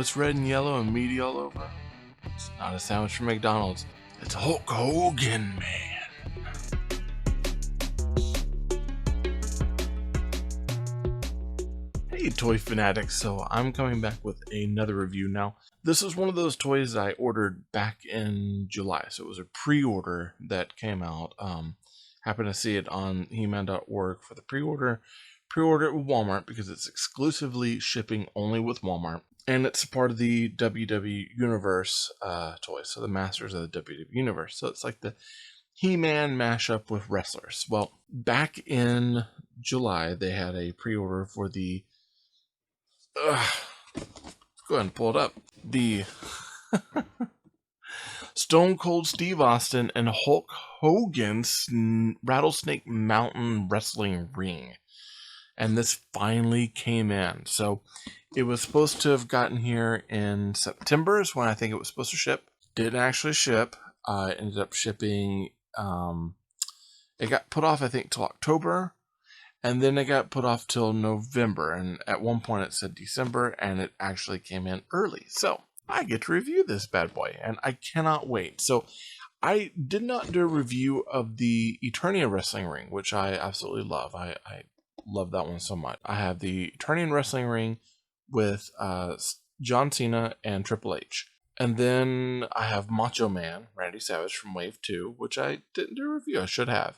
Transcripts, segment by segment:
What's red and yellow and meaty all over? It's not a sandwich from McDonald's. It's Hulk Hogan, man. Hey, toy fanatics. So I'm coming back with another review now. This is one of those toys I ordered back in July. So it was a pre-order that came out. Happened to see it on He-Man.org for the pre-order. Pre-order it with Walmart because it's exclusively shipping only with Walmart. And it's part of the WWE Universe toy, so the Masters of the WWE Universe. So it's like the He-Man mashup with wrestlers. Well, back in July, they had a pre-order for the... let's go ahead and pull it up. The Stone Cold Steve Austin and Hulk Hogan's Rattlesnake Mountain wrestling ring. And this finally came in. So it was supposed to have gotten here in September is when I think it was supposed to ship. Didn't actually ship. It ended up shipping. It got put off, I think, till October. And then it got put off till November. And at one point it said December. And it actually came in early. So I get to review this bad boy. And I cannot wait. So I did not do a review of the Eternia wrestling ring, which I absolutely love. I love that one so much. I have the Eternia wrestling ring with John Cena and Triple H. And then I have Macho Man, Randy Savage from Wave 2, which I didn't do a review. I should have.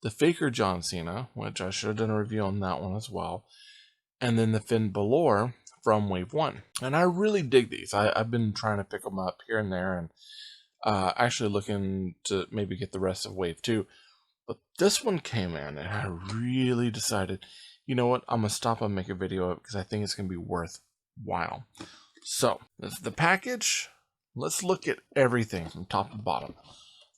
The Faker John Cena, which I should have done a review on that one as well. And then the Finn Balor from Wave 1. And I really dig these. I've been trying to pick them up here and there and actually looking to maybe get the rest of Wave 2. But this one came in and I really decided, you know what, I'm going to stop and make a video of it because I think it's going to be worthwhile. So, this is the package. Let's look at everything from top to bottom.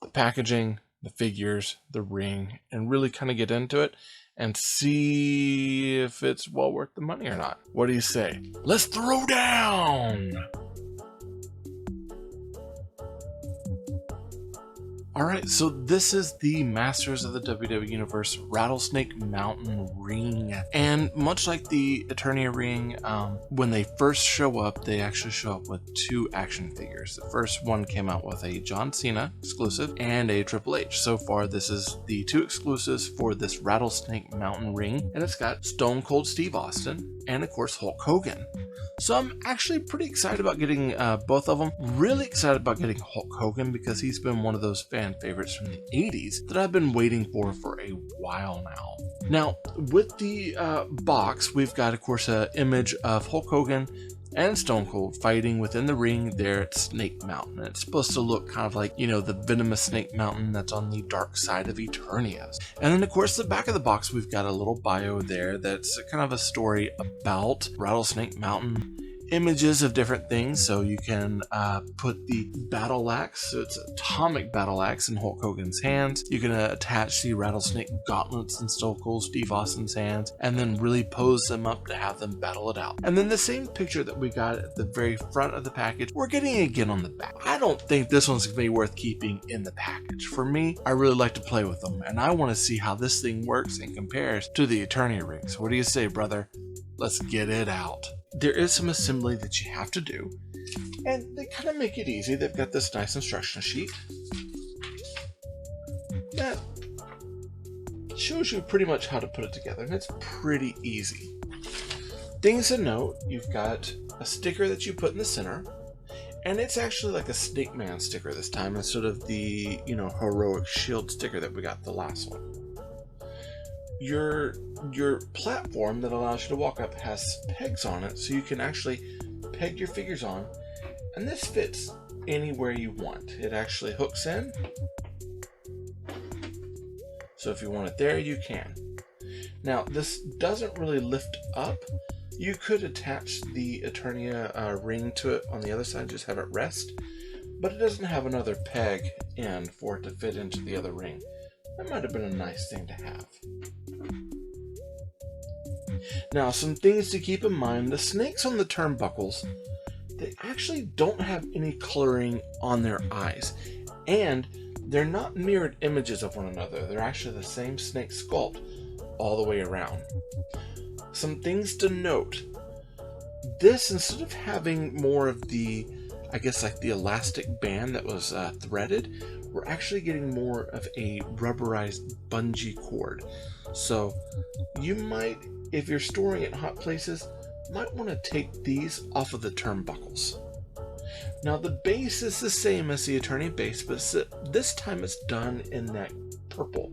The packaging, the figures, the ring, and really kind of get into it and see if it's well worth the money or not. What do you say? Let's throw down! Alright, so this is the Masters of the WWE Universe Rattlesnake Mountain ring. And much like the Eternia ring, when they first show up, they actually show up with two action figures. The first one came out with a John Cena exclusive and a Triple H. So far, this is the two exclusives for this Rattlesnake Mountain ring. And it's got Stone Cold Steve Austin and, of course, Hulk Hogan. So I'm actually pretty excited about getting both of them. Really excited about getting Hulk Hogan because he's been one of those fan favorites from the 80s that I've been waiting for a while now. Now, with the box, we've got, of course, an image of Hulk Hogan and Stone Cold fighting within the ring there at Snake Mountain. It's supposed to look kind of like, you know, the venomous Snake Mountain that's on the dark side of Eternia. And then, of course, the back of the box, we've got a little bio there that's kind of a story about Rattlesnake Mountain. Images of different things, so you can put the battle axe, so it's atomic battle axe in Hulk Hogan's hands. You can attach the rattlesnake gauntlets in Stone Cold Steve Austin's hands, and then really pose them up to have them battle it out. And then the same picture that we got at the very front of the package, we're getting again on the back. I don't think this one's gonna be worth keeping in the package. For me, I really like to play with them, and I want to see how this thing works and compares to the Eternia ring. So what do you say, brother? Let's get it out. There is some assembly that you have to do, and they kind of make it easy. They've got this nice instruction sheet that shows you pretty much how to put it together, and it's pretty easy. Things to note, you've got a sticker that you put in the center, and it's actually like a Snake Man sticker this time instead of the, you know, heroic shield sticker that we got the last one. Your platform that allows you to walk up has pegs on it, so you can actually peg your figures on, and this fits anywhere you want. It actually hooks in, so if you want it there, you can. Now, this doesn't really lift up. You could attach the Eternia ring to it on the other side, just have it rest, but it doesn't have another peg in for it to fit into the other ring. That might have been a nice thing to have. Now, some things to keep in mind. The snakes on the turnbuckles, they actually don't have any coloring on their eyes. And they're not mirrored images of one another. They're actually the same snake sculpt all the way around. Some things to note. This, instead of having more of the, I guess, like the elastic band that was threaded, we're actually getting more of a rubberized bungee cord. So you might, if you're storing at hot places, might want to take these off of the turnbuckles. Now the base is the same as the Eternia base, but this time it's done in that purple.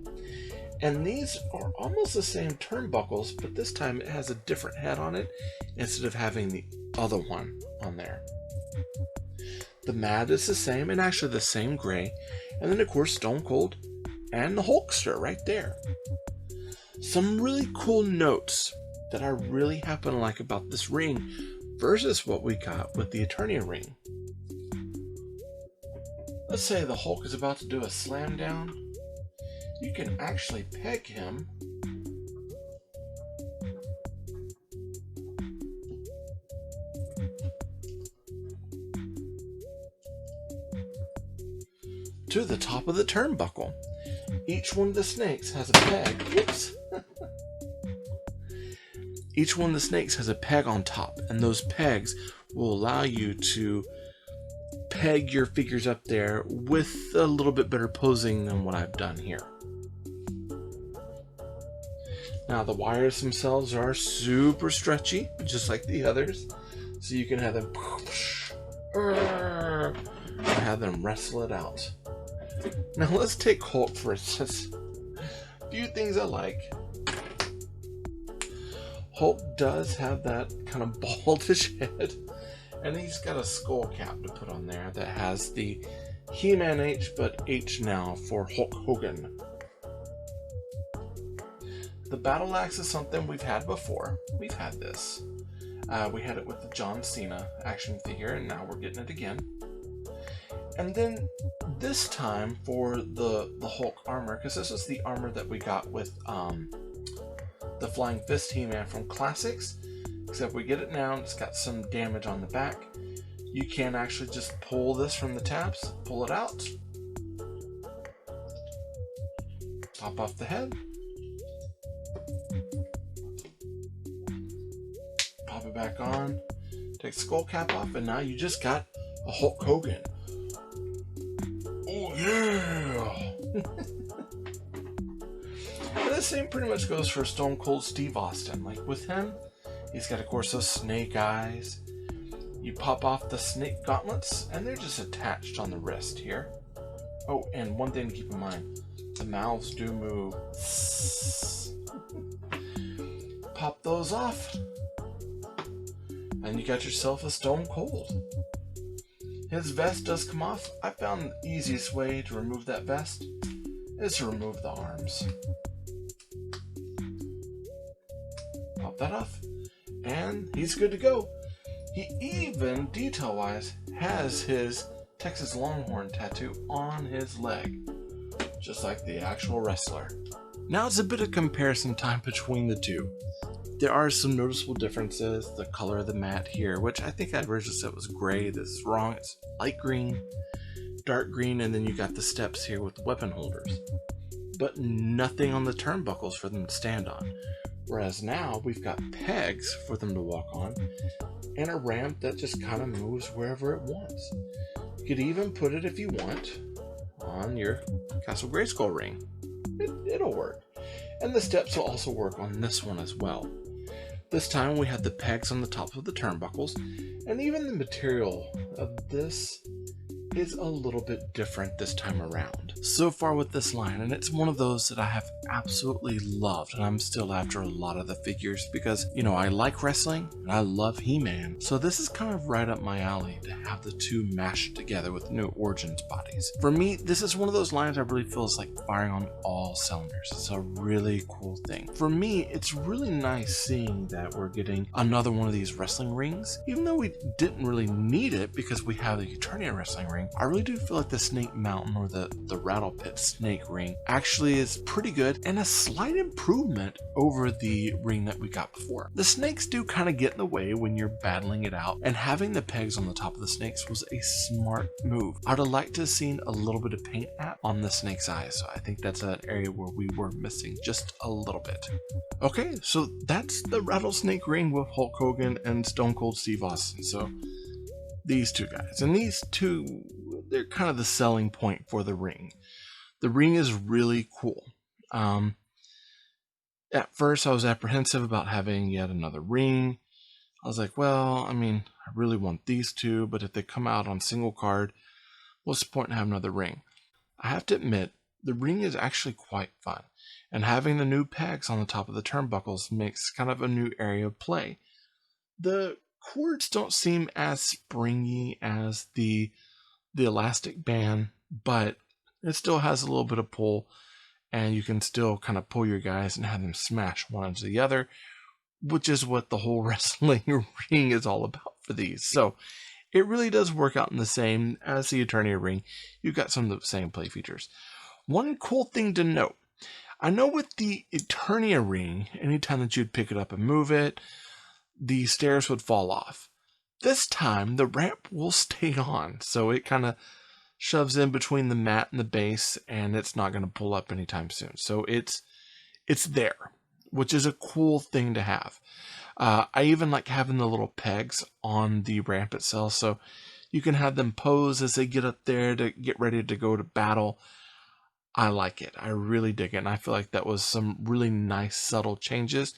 And these are almost the same turnbuckles, but this time it has a different head on it instead of having the other one on there. The mat is the same, and actually the same gray. And then of course Stone Cold and the Hulkster right there. Some really cool notes that I really happen to like about this ring versus what we got with the Eternia ring. Let's say the Hulk is about to do a slam down. You can actually peg him to the top of the turnbuckle. Each one of the snakes has a peg. Whoops. Each one of the snakes has a peg on top, and those pegs will allow you to peg your figures up there with a little bit better posing than what I've done here. Now the wires themselves are super stretchy, just like the others, so you can have them have them wrestle it out. Now let's take Hulk for instance. A few things I like. Hulk does have that kind of baldish head, and he's got a skull cap to put on there that has the He-Man H, but H now for Hulk Hogan. The battle axe is something we've had before. We've had this. We had it with the John Cena action figure, and now we're getting it again. And then this time for the Hulk armor, because this is the armor that we got with the Flying Fist He-Man from Classics, except we get it now and it's got some damage on the back. You can actually just pull this from the tabs, pull it out, pop off the head, pop it back on, take the skull cap off, and now you just got a Hulk Hogan. Oh yeah! And the same pretty much goes for Stone Cold Steve Austin. Like with him, he's got of course those snake eyes. You pop off the snake gauntlets and they're just attached on the wrist here. Oh, and one thing to keep in mind, the mouths do move. Pop those off and you got yourself a Stone Cold. His vest does come off. I found the easiest way to remove that vest is to remove the arms. Pop that off, and he's good to go. He even, detail-wise, has his Texas Longhorn tattoo on his leg, just like the actual wrestler. Now it's a bit of comparison time between the two. There are some noticeable differences. The color of the mat here, which I think I originally said was gray. This is wrong. It's light green, dark green, and then you got the steps here with weapon holders. But nothing on the turnbuckles for them to stand on. Whereas now we've got pegs for them to walk on and a ramp that just kind of moves wherever it wants. You could even put it, if you want, on your Castle Grayskull ring. It'll work. And the steps will also work on this one as well. This time we had the pegs on the top of the turnbuckles, and even the material of this is a little bit different this time around. So far with this line, and it's one of those that I have absolutely loved, and I'm still after a lot of the figures because, you know, I like wrestling and I love He-Man. So this is kind of right up my alley to have the two mashed together with new Origins bodies. For me, this is one of those lines I really feel is like firing on all cylinders. It's a really cool thing. For me, it's really nice seeing that we're getting another one of these wrestling rings, even though we didn't really need it because we have the Eternia wrestling ring. ring, I really do feel like the Snake Mountain, or the Rattle Pit Snake ring, actually is pretty good and a slight improvement over the ring that we got before. The snakes do kind of get in the way when you're battling it out, and having the pegs on the top of the snakes was a smart move. I'd have liked to have seen a little bit of paint app on the snake's eyes, so I think that's an area where we were missing just a little bit. Okay, so that's the Rattlesnake ring with Hulk Hogan and Stone Cold Steve Austin. So these two guys, and these two, they're kind of the selling point for the ring. The ring is really cool. At first I was apprehensive about having yet another ring. I was like, well, I mean, I really want these two, but if they come out on single card, what's the point in having another ring? I have to admit, the ring is actually quite fun, and having the new pegs on the top of the turnbuckles makes kind of a new area of play. The cords don't seem as springy as the elastic band, but it still has a little bit of pull, and you can still kind of pull your guys and have them smash one into the other, which is what the whole wrestling ring is all about for these. So it really does work out in the same as the Eternia ring. You've got some of the same play features. One cool thing to note, I know with the Eternia ring, anytime that you'd pick it up and move it, the stairs would fall off. This time, the ramp will stay on, so it kind of shoves in between the mat and the base, and it's not going to pull up anytime soon. So it's there, which is a cool thing to have. I even like having the little pegs on the ramp itself, so you can have them pose as they get up there to get ready to go to battle. I like it. I really dig it, and I feel like that was some really nice subtle changes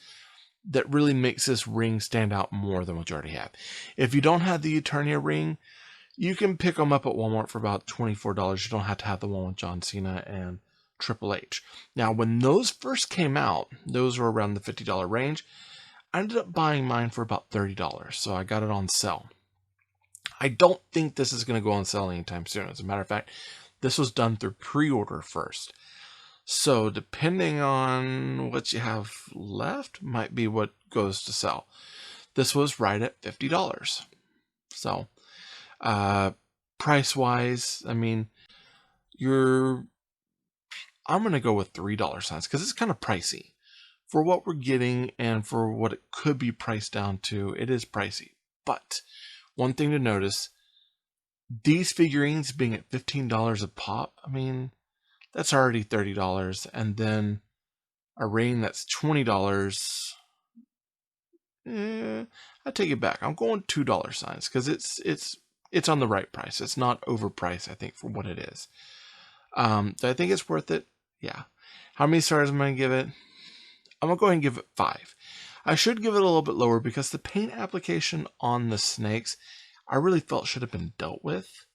that really makes this ring stand out more than what you already have. If you don't have the Eternia ring, you can pick them up at Walmart for about $24. You don't have to have the one with John Cena and Triple H. Now, when those first came out, those were around the $50 range. I ended up buying mine for about $30, so I got it on sale. I don't think this is going to go on sale anytime soon. As a matter of fact, this was done through pre-order first. So depending on what you have left, might be what goes to sell. This was right at $50. So price-wise, I mean, I'm going to go with $3 signs because it's kind of pricey. For what we're getting and for what it could be priced down to, it is pricey. But one thing to notice, these figurines being at $15 a pop, I mean, that's already $30. And then a ring that's $20, I take it back. I'm going $2 signs because it's on the right price. It's not overpriced, I think, for what it is. Do I think it's worth it? Yeah. How many stars am I going to give it? I'm going to go ahead and give it 5. I should give it a little bit lower because the paint application on the snakes, I really felt should have been dealt with.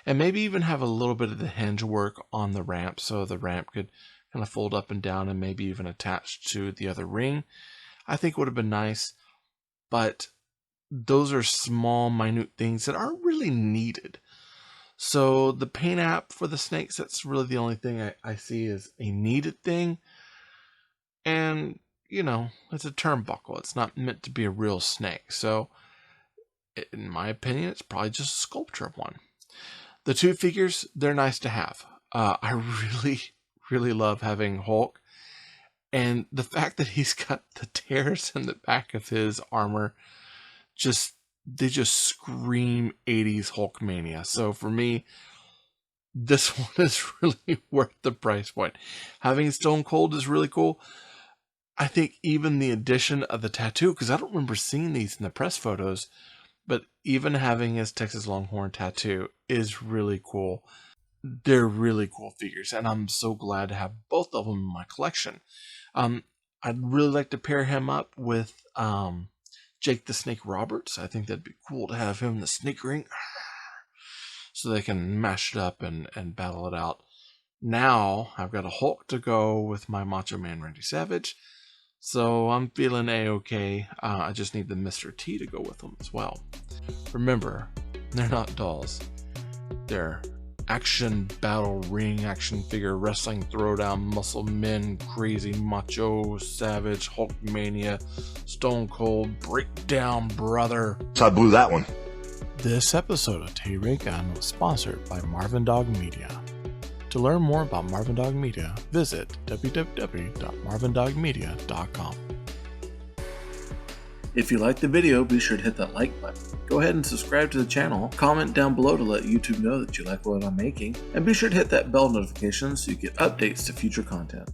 And maybe even have a little bit of the hinge work on the ramp, so the ramp could kind of fold up and down and maybe even attach to the other ring. I think would have been nice, but those are small, minute things that aren't really needed. So the paint app for the snakes, that's really the only thing I see as a needed thing. And, you know, it's a turnbuckle. It's not meant to be a real snake. So, in my opinion, it's probably just a sculpture of one. The two figures, they're nice to have. I really, really love having Hulk. And the fact that he's got the tears in the back of his armor, they just scream 80s Hulkmania. So for me, this one is really worth the price point. Having Stone Cold is really cool. I think even the addition of the tattoo, because I don't remember seeing these in the press photos, but even having his Texas Longhorn tattoo is really cool. They're really cool figures, and I'm so glad to have both of them in my collection. I'd really like to pair him up with Jake the Snake Roberts. I think that'd be cool to have him in the snake ring, so they can mash it up and battle it out. Now, I've got a Hulk to go with my Macho Man Randy Savage. So I'm feeling A-okay. I just need the Mr. T to go with them as well. Remember, they're not dolls. They're action battle ring action figure wrestling throwdown muscle men, crazy macho savage Hulkmania, Stone Cold breakdown brother. So I blew that one. This episode of Tay Ray Gun was sponsored by Marvin Dog Media. To learn more about Marvin Dog Media, visit www.marvindogmedia.com. If you liked the video, be sure to hit that like button. Go ahead and subscribe to the channel, comment down below to let YouTube know that you like what I'm making, and be sure to hit that bell notification so you get updates to future content.